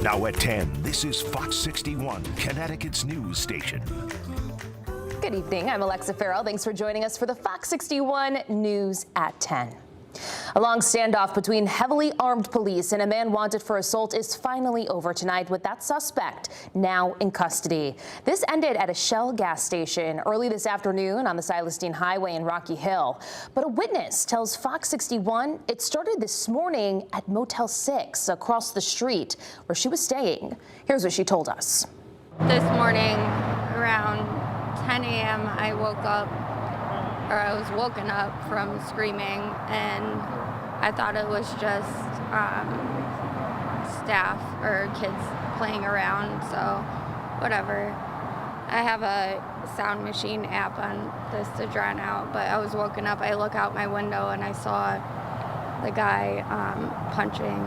Now at 10, this is Fox 61, Connecticut's news station. Good evening. I'm Alexa Farrell. Thanks for joining us for the Fox 61 News at 10. A long standoff between heavily armed police and a man wanted for assault is finally over tonight, with that suspect now in custody. This ended at a Shell gas station early this afternoon on the Southington Highway in Rocky Hill. But a witness tells Fox 61 it started this morning at Motel 6 across the street where she was staying. Here's what she told us. This morning around 10 a.m. I was woken up from screaming, and I thought it was just staff or kids playing around, so whatever. I have a sound machine app on this to drown out, but I was woken up. I look out my window and I saw the guy punching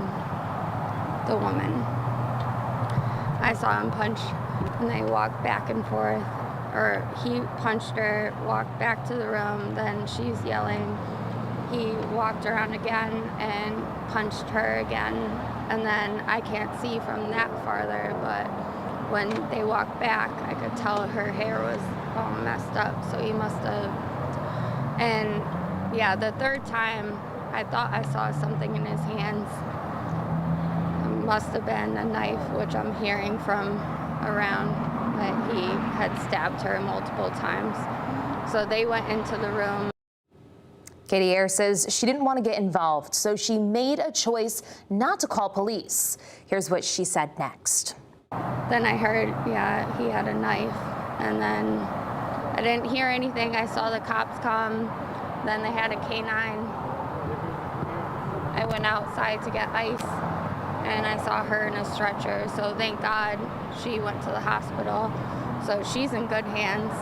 the woman. I saw him punch, and they walked back and forth. Or he punched her, walked back to the room, then she's yelling. He walked around again and punched her again, and then I can't see from that farther, but when they walked back, I could tell her hair was all messed up, so he must have. And yeah, the third time, I thought I saw something in his hands. It must have been a knife, which I'm hearing from around. But he had stabbed her multiple times. So they went into the room. Katie Ayers says she didn't want to get involved, so she made a choice not to call police. Here's what she said next. Then I heard, yeah, he had a knife. And then I didn't hear anything. I saw the cops come. Then they had a canine. I went outside to get ice, and I saw her in a stretcher, so thank God she went to the hospital. So she's in good hands,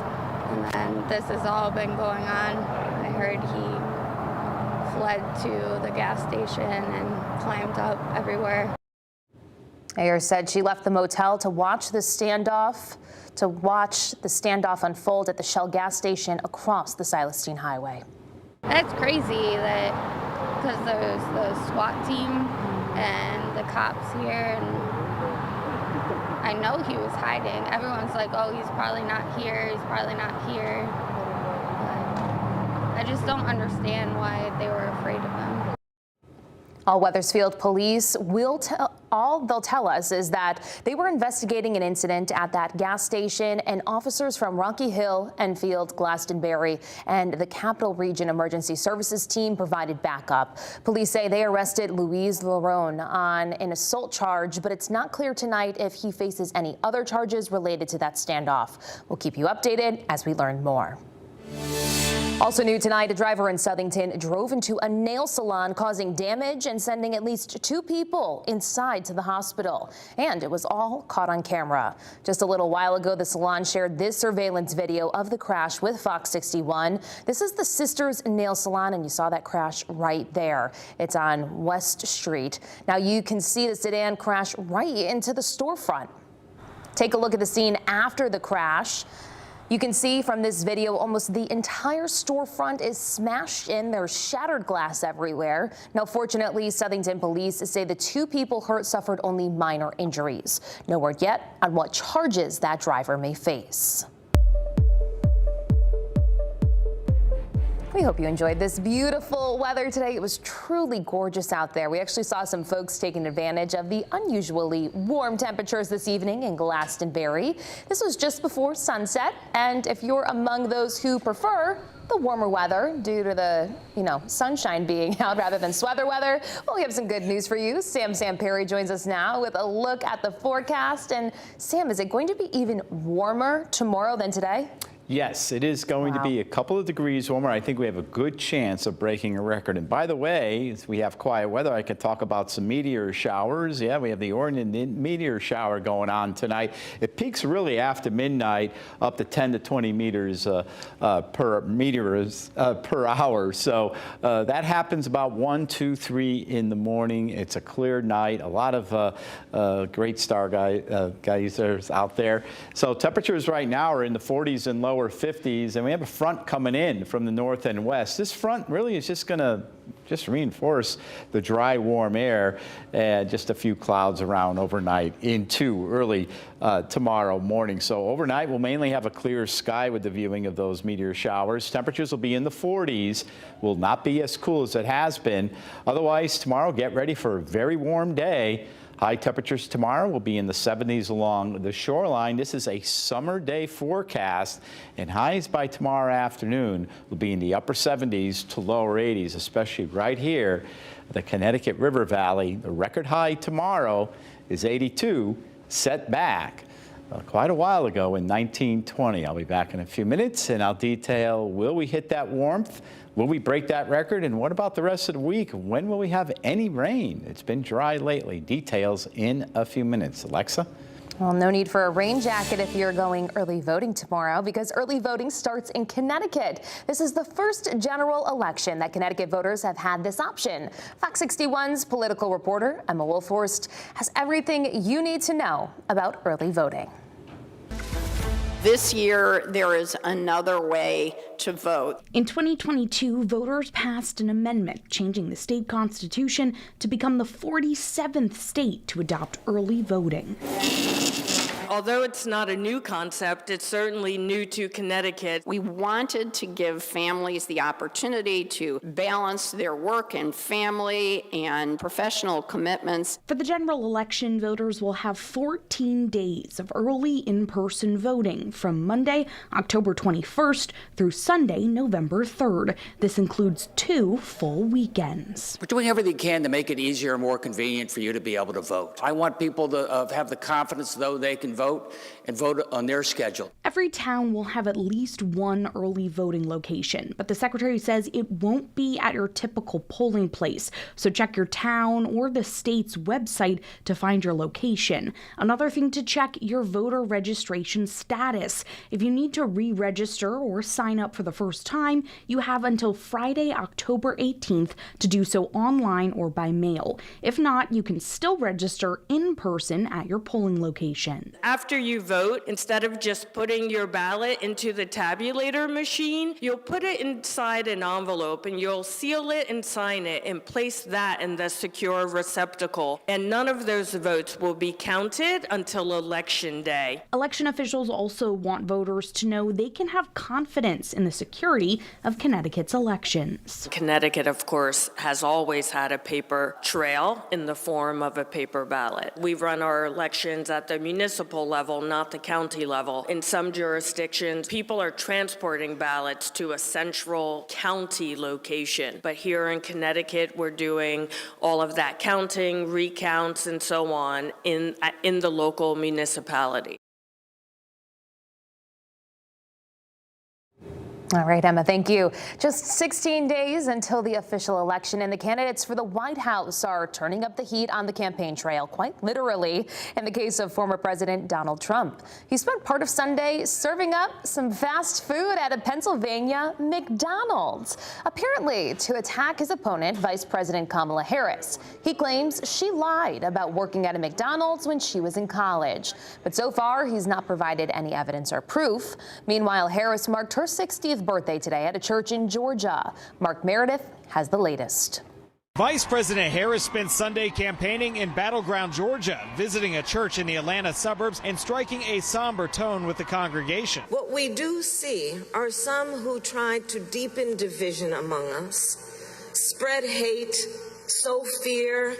and then this has all been going on. I heard he fled to the gas station and climbed up everywhere. Ayers said she left the motel to watch the standoff unfold at the Shell gas station across the Southington Highway. That's crazy that because there's the SWAT team and the cops here, and I know he was hiding. Everyone's like, oh, he's probably not here, he's probably not here. But I just don't understand why they were afraid of him. All Wethersfield police all they'll tell us is that they were investigating an incident at that gas station, and officers from Rocky Hill, Enfield, Glastonbury, and the Capital Region Emergency Services team provided backup. Police say they arrested Louise Larone on an assault charge, but it's not clear tonight if he faces any other charges related to that standoff. We'll keep you updated as we learn more. Also new tonight, a driver in Southington drove into a nail salon, causing damage and sending at least 2 people inside to the hospital. And it was all caught on camera. Just a little while ago, the salon shared this surveillance video of the crash with Fox 61. This is the Sisters Nail Salon, and you saw that crash right there. It's on West Street. Now you can see the sedan crash right into the storefront. Take a look at the scene after the crash. You can see from this video almost the entire storefront is smashed in. There's shattered glass everywhere. Now, fortunately, Southington police say the 2 people hurt suffered only minor injuries. No word yet on what charges that driver may face. We hope you enjoyed this beautiful weather today. It was truly gorgeous out there. We actually saw some folks taking advantage of the unusually warm temperatures this evening in Glastonbury. This was just before sunset, and if you're among those who prefer the warmer weather due to the, sunshine being out rather than sweater weather, well, we have some good news for you. Sam Perry joins us now with a look at the forecast. And Sam, is it going to be even warmer tomorrow than today? Yes, it is going to be a couple of degrees warmer. I think we have a good chance of breaking a record. And by the way, if we have quiet weather, I could talk about some meteor showers. Yeah, we have the Orion meteor shower going on tonight. It peaks really after midnight, up to 10 to 20 meters per hour. So that happens about 1, 2, 3 in the morning. It's a clear night. A lot of great stargazers out there. So temperatures right now are in the 40s and lower 50s, and we have a front coming in from the north and west. This front really is just going to just reinforce the dry, warm air, and just a few clouds around overnight into early tomorrow morning. So overnight, we'll mainly have a clear sky with the viewing of those meteor showers. Temperatures will be in the 40s, will not be as cool as it has been. Otherwise, tomorrow, get ready for a very warm day. High temperatures tomorrow will be in the 70s along the shoreline. This is a summer day forecast, and highs by tomorrow afternoon will be in the upper 70s to lower 80s, especially right here, the Connecticut River Valley. The record high tomorrow is 82, set back quite a while ago in 1920. I'll be back in a few minutes, and I'll detail, will we hit that warmth? Will we break that record? And what about the rest of the week? When will we have any rain? It's been dry lately. Details in a few minutes. Alexa? Well, no need for a rain jacket if you're going early voting tomorrow, because early voting starts in Connecticut. This is the first general election that Connecticut voters have had this option. Fox 61's political reporter Emma Wolfhorst has everything you need to know about early voting. This year, there is another way to vote. In 2022, voters passed an amendment changing the state constitution to become the 47th state to adopt early voting. Although it's not a new concept, it's certainly new to Connecticut. We wanted to give families the opportunity to balance their work and family and professional commitments. For the general election, voters will have 14 days of early in-person voting from Monday, October 21st through Sunday, November 3rd. This includes 2 full weekends. We're doing everything we can to make it easier and more convenient for you to be able to vote. I want people to have the confidence, though, they can vote and vote on their schedule. Every town will have at least one early voting location, but the secretary says it won't be at your typical polling place. So check your town or the state's website to find your location. Another thing to check, your voter registration status. If you need to re-register or sign up for the first time, you have until Friday, October 18th to do so online or by mail. If not, you can still register in person at your polling location. After you vote, instead of just putting your ballot into the tabulator machine, you'll put it inside an envelope and you'll seal it and sign it and place that in the secure receptacle. And none of those votes will be counted until Election Day. Election officials also want voters to know they can have confidence in the security of Connecticut's elections. Connecticut, of course, has always had a paper trail in the form of a paper ballot. We run our elections at the municipal level, not the county level. In some jurisdictions, people are transporting ballots to a central county location. But here in Connecticut, we're doing all of that counting, recounts, and so on in the local municipality. All right, Emma, thank you. Just 16 days until the official election, and the candidates for the White House are turning up the heat on the campaign trail, quite literally, in the case of former President Donald Trump. He spent part of Sunday serving up some fast food at a Pennsylvania McDonald's, apparently to attack his opponent, Vice President Kamala Harris. He claims she lied about working at a McDonald's when she was in college. But so far, he's not provided any evidence or proof. Meanwhile, Harris marked her 60th birthday today at a church in Georgia. Mark Meredith has the latest. Vice President Harris spent Sunday campaigning in battleground Georgia, visiting a church in the Atlanta suburbs and striking a somber tone with the congregation. What we do see are some who try to deepen division among us, spread hate, sow fear,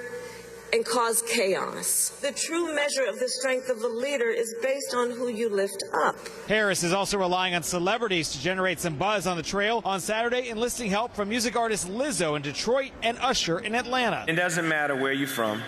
and cause chaos. The true measure of the strength of a leader is based on who you lift up. Harris is also relying on celebrities to generate some buzz on the trail on Saturday, enlisting help from music artist Lizzo in Detroit and Usher in Atlanta. It doesn't matter where you're from.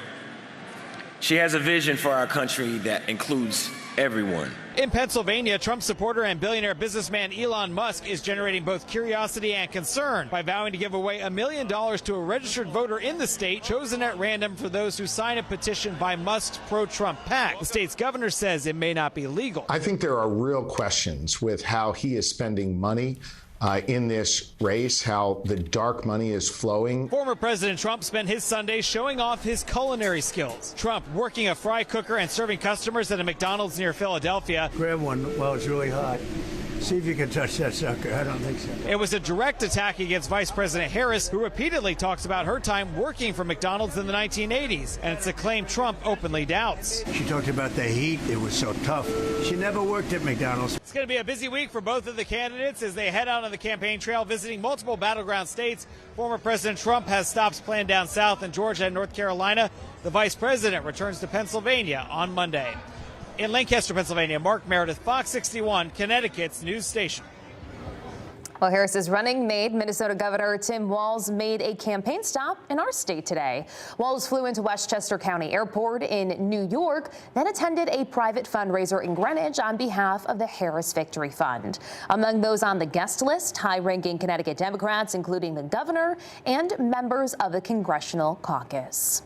She has a vision for our country that includes everyone. In Pennsylvania, Trump supporter and billionaire businessman Elon Musk is generating both curiosity and concern by vowing to give away $1 million to a registered voter in the state, chosen at random for those who sign a petition by Musk's pro-Trump PAC. The state's governor says it may not be legal. I think there are real questions with how he is spending money in this race, how the dark money is flowing. Former President Trump spent his Sunday showing off his culinary skills. Trump working a fry cooker and serving customers at a McDonald's near Philadelphia. Grab one while it's really hot. See if you can touch that sucker. I don't think so. It was a direct attack against Vice President Harris, who repeatedly talks about her time working for McDonald's in the 1980s, and it's a claim Trump openly doubts. She talked about the heat. It was so tough. She never worked at McDonald's. It's going to be a busy week for both of the candidates as they head out on the campaign trail, visiting multiple battleground states. Former President Trump has stops planned down south in Georgia and North Carolina. The vice president returns to Pennsylvania on Monday. In Lancaster, Pennsylvania, Mark Meredith, Fox 61, Connecticut's news station. Well, Harris's running mate, Minnesota Governor Tim Walz, made a campaign stop in our state today. Walz flew into Westchester County Airport in New York, then attended a private fundraiser in Greenwich on behalf of the Harris Victory Fund. Among those on the guest list, high-ranking Connecticut Democrats, including the governor and members of the congressional caucus.